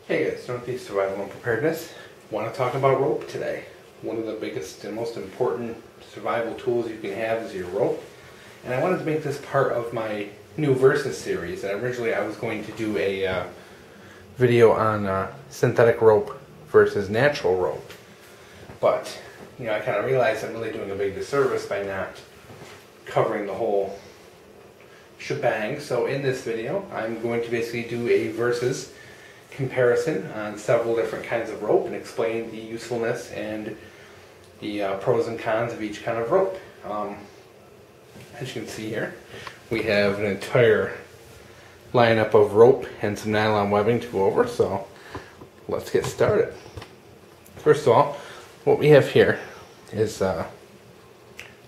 Hey guys, Northeast Survival and Preparedness. Want to talk about rope today. One of the biggest and most important survival tools you can have is your rope. And I wanted to make this part of my new Versus series. And originally I was going to do a video on synthetic rope versus natural rope. But, I kind of realized I'm really doing a big disservice by not covering the whole shebang. So in this video, I'm going to basically do a Versus comparison on several different kinds of rope and explain the usefulness and the pros and cons of each kind of rope. As you can see here, we have an entire lineup of rope and some nylon webbing to go over, so let's get started. First of all, what we have here is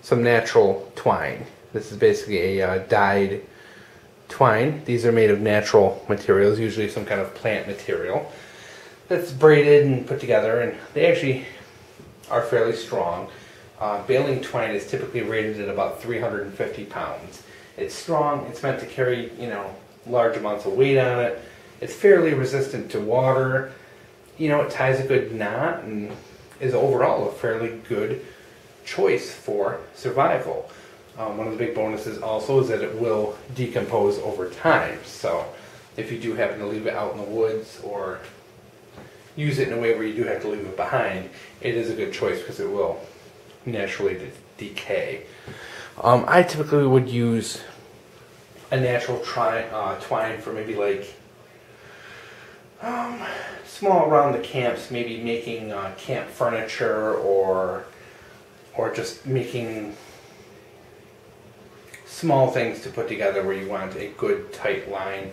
some natural twine. This is basically a dyed twine. These are made of natural materials, usually some kind of plant material that's braided and put together, and they actually are fairly strong. Baling twine is typically rated at about 350 pounds. It's strong, it's meant to carry, large amounts of weight on it. It's fairly resistant to water. It ties a good knot and is overall a fairly good choice for survival. One of the big bonuses also is that it will decompose over time. So if you do happen to leave it out in the woods or use it in a way where you do have to leave it behind, it is a good choice because it will naturally decay. I typically would use a natural twine for maybe like small around the camps, maybe making camp furniture or just making small things to put together where you want a good tight line.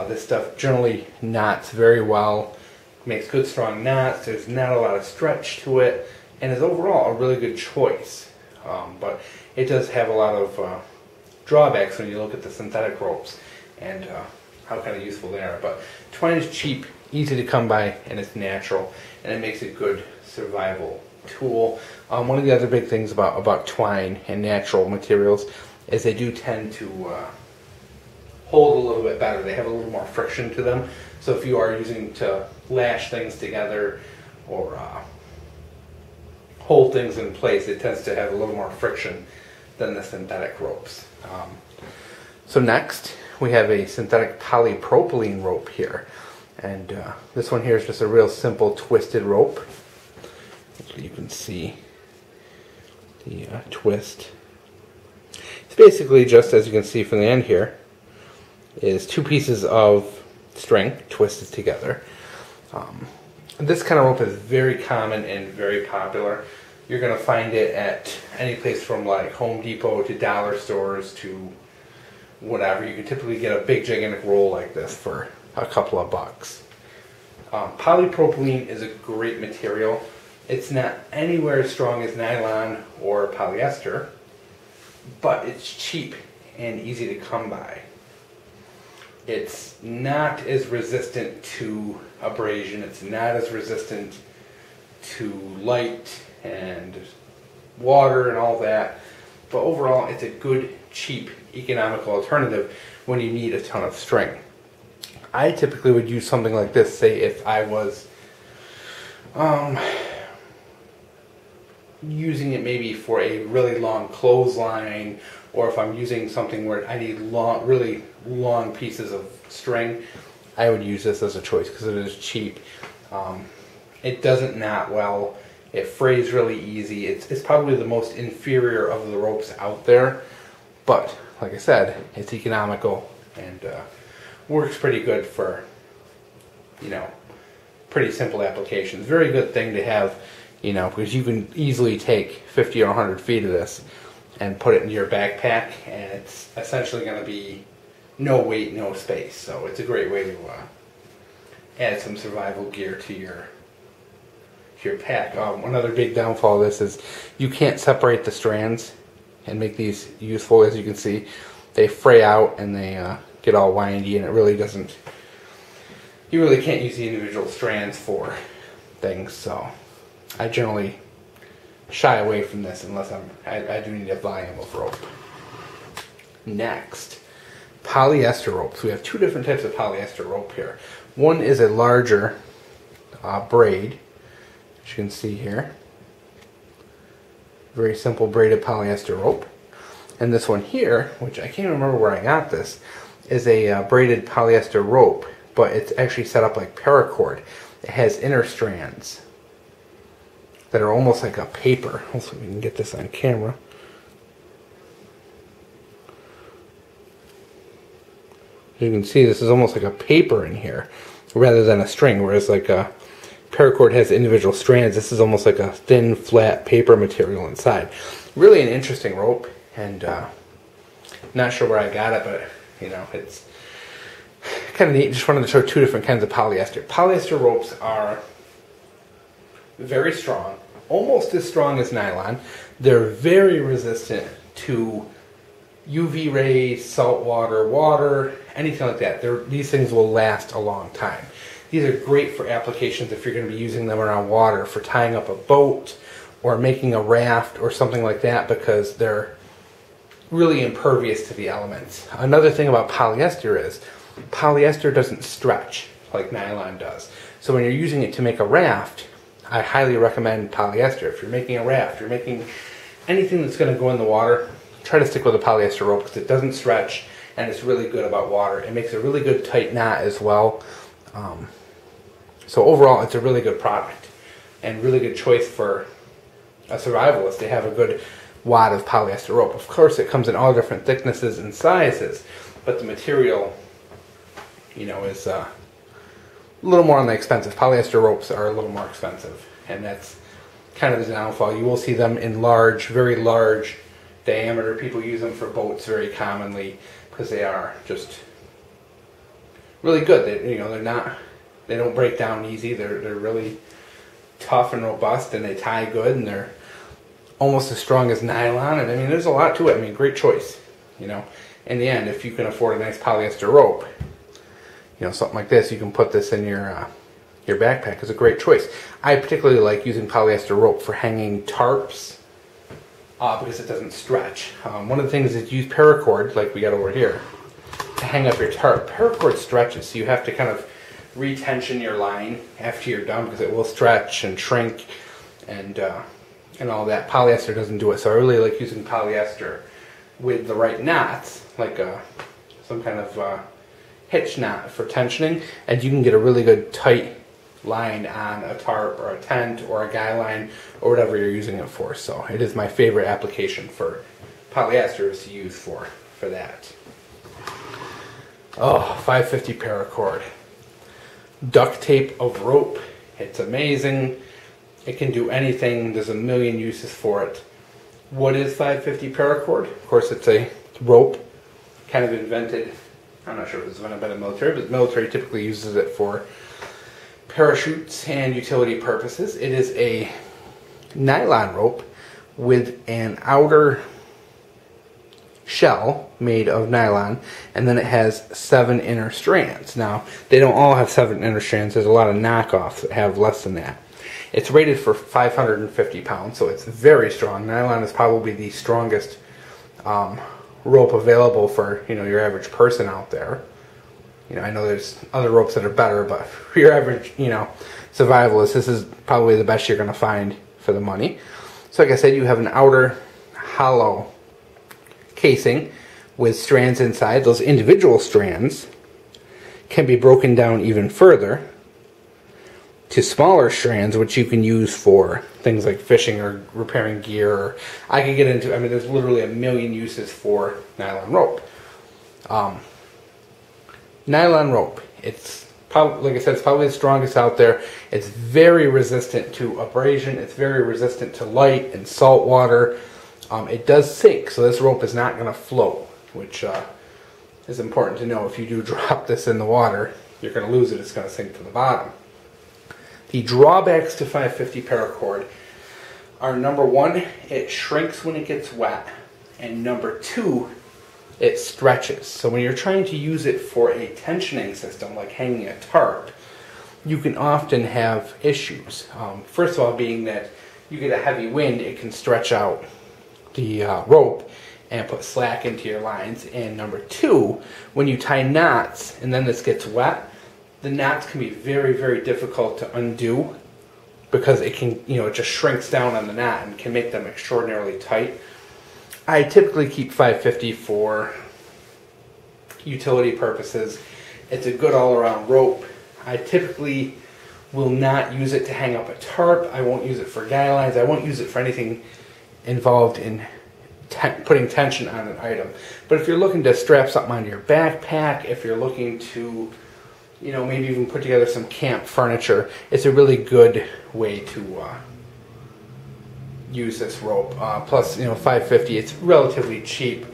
This stuff generally knots very well, makes good strong knots, there's not a lot of stretch to it, and is overall a really good choice. But it does have a lot of drawbacks when you look at the synthetic ropes and how kind of useful they are. But twine is cheap, easy to come by, and it's natural, and it makes a good survival tool. One of the other big things about twine and natural materials is they do tend to hold a little bit better. They have a little more friction to them. So if you are using to lash things together or hold things in place, it tends to have a little more friction than the synthetic ropes. So next, we have a synthetic polypropylene rope here. And this one here is just a real simple twisted rope. You can see the twist. It's basically just, as you can see from the end here, is two pieces of string twisted together. This kind of rope is very common and very popular. You're going to find it at any place from like Home Depot to dollar stores to whatever. You can typically get a big gigantic roll like this for a couple of bucks. Polypropylene is a great material. It's not anywhere as strong as nylon or polyester, but it's cheap and easy to come by. It's not as resistant to abrasion, it's not as resistant to light and water and all that, but overall it's a good, cheap, economical alternative when you need a ton of string. I typically would use something like this, say if I was using it maybe for a really long clothesline, or if I'm using something where I need really long pieces of string, I would use this as a choice because it is cheap. It doesn't knot well, it frays really easy. It's probably the most inferior of the ropes out there, but like I said, it's economical and works pretty good for pretty simple applications. Very good thing to have, because you can easily take 50 or 100 feet of this and put it into your backpack, and it's essentially going to be no weight, no space. So it's a great way to add some survival gear to your pack. Another big downfall of this is you can't separate the strands and make these useful. As you can see, they fray out and they get all windy, and it really doesn't. You really can't use the individual strands for things. So I generally shy away from this unless I do need a volume of rope. Next, polyester rope. So we have two different types of polyester rope here. One is a larger braid, as you can see here. Very simple braided polyester rope. And this one here, which I can't remember where I got this, is a braided polyester rope, but it's actually set up like paracord. It has inner strands that are almost like a paper. Hopefully we can get this on camera. You can see this is almost like a paper in here rather than a string, whereas like a paracord has individual strands. This is almost like a thin, flat paper material inside. Really an interesting rope, and not sure where I got it, but you know, it's kind of neat. Just wanted to show two different kinds of polyester. Polyester ropes are very strong, almost as strong as nylon. They're very resistant to UV rays, salt water, water, anything like that. These things will last a long time. These are great for applications if you're going to be using them around water, for tying up a boat or making a raft or something like that, because they're really impervious to the elements. Another thing about polyester is polyester doesn't stretch like nylon does. So when you're using it to make a raft, I highly recommend polyester. If you're making a raft, you're making anything that's going to go in the water, try to stick with a polyester rope because it doesn't stretch and it's really good about water. It makes a really good tight knot as well. So overall, it's a really good product and really good choice for a survivalist to have a good wad of polyester rope. Of course, it comes in all different thicknesses and sizes, but the material, you know, is a little more on the expensive. Polyester ropes are a little more expensive, and that's kind of the downfall. You will see them in large, very large diameter. People use them for boats very commonly because they are just really good. They don't break down easy. They're really tough and robust, and they tie good, and they're almost as strong as nylon. And I mean, there's a lot to it. I mean, great choice. You know, in the end, if you can afford a nice polyester rope, you know, something like this, you can put this in your backpack. Is a great choice. I particularly like using polyester rope for hanging tarps because it doesn't stretch. One of the things is use paracord, like we got over here, to hang up your tarp. Paracord stretches, so you have to kind of retension your line after you're done because it will stretch and shrink and all that. Polyester doesn't do it, so I really like using polyester with the right knots, like some kind of hitch knot for tensioning, and you can get a really good tight line on a tarp or a tent or a guy line or whatever you're using it for. So it is my favorite application for polyester is to use for that. Oh, 550 paracord. Duct tape of rope. It's amazing. It can do anything. There's a million uses for it. What is 550 paracord? Of course, it's a rope kind of invented. I'm not sure if it's invented by the military, but the military typically uses it for parachutes and utility purposes. It is a nylon rope with an outer shell made of nylon, and then it has 7 inner strands. Now, they don't all have 7 inner strands. There's a lot of knockoffs that have less than that. It's rated for 550 pounds, so it's very strong. Nylon is probably the strongest rope available for, you know, your average person out there. You know, I know there's other ropes that are better, but for your average, you know, survivalist, this is probably the best you're going to find for the money. So like I said, you have an outer hollow casing with strands inside. Those individual strands can be broken down even further to smaller strands, which you can use for things like fishing or repairing gear. Or I could get into, I mean, there's literally a million uses for nylon rope. Nylon rope, it's probably, like I said, it's probably the strongest out there. It's very resistant to abrasion. It's very resistant to light and salt water. It does sink, so this rope is not going to float, which is important to know. If you do drop this in the water, you're going to lose it. It's going to sink to the bottom. The drawbacks to 550 paracord are, number one, it shrinks when it gets wet, and number two, it stretches. So when you're trying to use it for a tensioning system, like hanging a tarp, you can often have issues. First of all, being that you get a heavy wind, it can stretch out the rope, and put slack into your lines. And number two, when you tie knots and then this gets wet, the knots can be very, very difficult to undo because it can, it just shrinks down on the knot and can make them extraordinarily tight. I typically keep 550 for utility purposes. It's a good all-around rope. I typically will not use it to hang up a tarp. I won't use it for guy lines. I won't use it for anything involved in putting tension on an item. But if you're looking to strap something onto your backpack, if you're looking to, maybe even put together some camp furniture, it's a really good way to use this rope. Plus, $5.50, it's relatively cheap.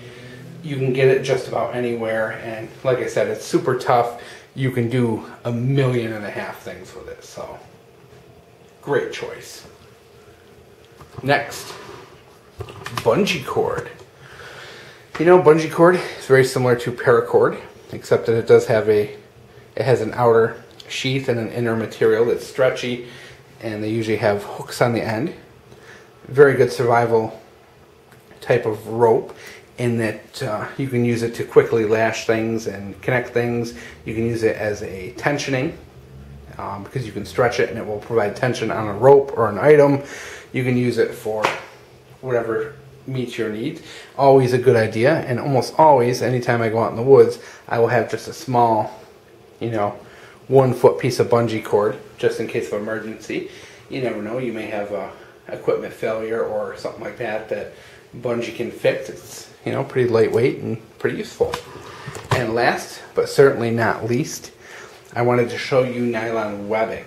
You can get it just about anywhere, and like I said, it's super tough. You can do 1.5 million things with it, so great choice. Next, bungee cord. Bungee cord is very similar to paracord, except that it does have it has an outer sheath and an inner material that's stretchy, and they usually have hooks on the end. Very good survival type of rope in that you can use it to quickly lash things and connect things. You can use it as a tensioning because you can stretch it and it will provide tension on a rope or an item. You can use it for whatever meets your needs. Always a good idea, and almost always, anytime I go out in the woods, I will have just a small, 1 foot piece of bungee cord just in case of emergency. You never know, you may have a equipment failure or something like that bungee can fix. It's pretty lightweight and pretty useful. And last but certainly not least, I wanted to show you nylon webbing.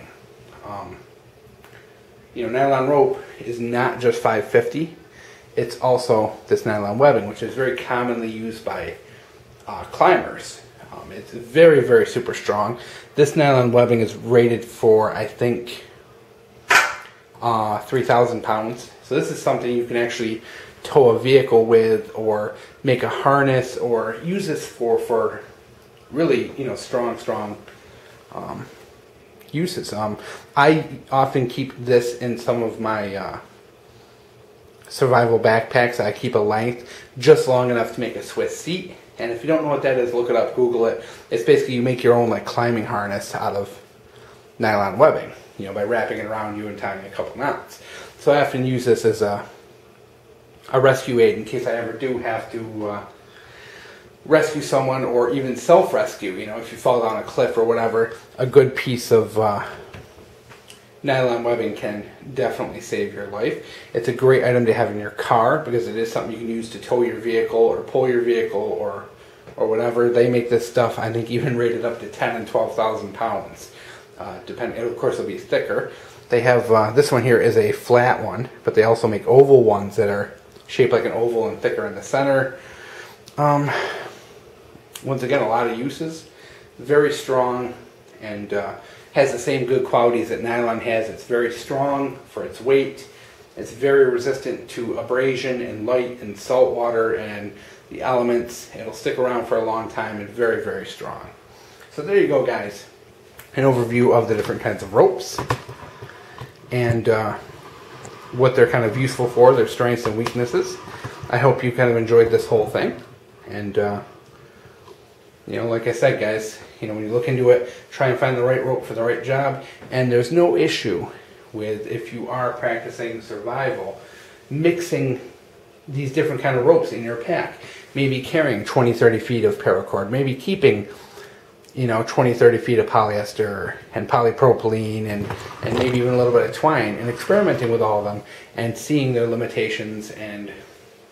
Nylon rope is not just 550. It's also this nylon webbing, which is very commonly used by climbers. It's very, very super strong. This nylon webbing is rated for, I think, 3,000 pounds. So this is something you can actually tow a vehicle with, or make a harness, or use this for really, strong uses. I often keep this in some of my survival backpacks. I keep a length just long enough to make a Swiss seat. And if you don't know what that is, look it up, Google it. It's basically you make your own climbing harness out of nylon webbing, by wrapping it around you and tying a couple knots. So I often use this as a rescue aid in case I ever do have to rescue someone, or even self-rescue. If you fall down a cliff or whatever, a good piece of nylon webbing can definitely save your life. It's a great item to have in your car because it is something you can use to tow your vehicle or pull your vehicle or whatever. They make this stuff, I think, even rated up to 10 and 12,000 pounds. Depending, of course, it'll be thicker. They have this one here is a flat one, but they also make oval ones that are shaped like an oval and thicker in the center. Once again, a lot of uses. Very strong, and has the same good qualities that nylon has. It's very strong for its weight. It's very resistant to abrasion and light and salt water and the elements. It'll stick around for a long time, and very, very strong. So there you go, guys. An overview of the different kinds of ropes and what they're kind of useful for, their strengths and weaknesses. I hope you kind of enjoyed this whole thing. And, like I said, guys, when you look into it, try and find the right rope for the right job. And there's no issue with, if you are practicing survival, mixing these different kind of ropes in your pack. Maybe carrying 20, 30 feet of paracord. Maybe keeping 20, 30 feet of polyester and polypropylene and maybe even a little bit of twine, and experimenting with all of them and seeing their limitations and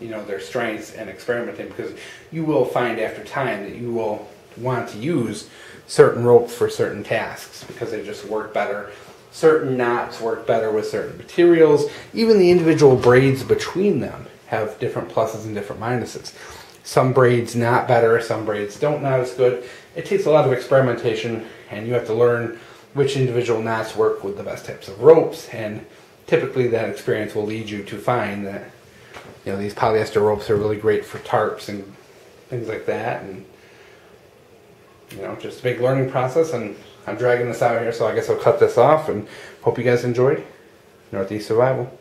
their strengths, and experimenting, because you will find after time that you will want to use certain ropes for certain tasks because they just work better. Certain knots work better with certain materials. Even the individual braids between them have different pluses and different minuses. Some braids knot better, some braids don't knot as good. It takes a lot of experimentation, and you have to learn which individual knots work with the best types of ropes, and typically that experience will lead you to find that these polyester ropes are really great for tarps and things like that, and just a big learning process. And I'm dragging this out here, so I guess I'll cut this off, and hope you guys enjoyed Northeast Survival.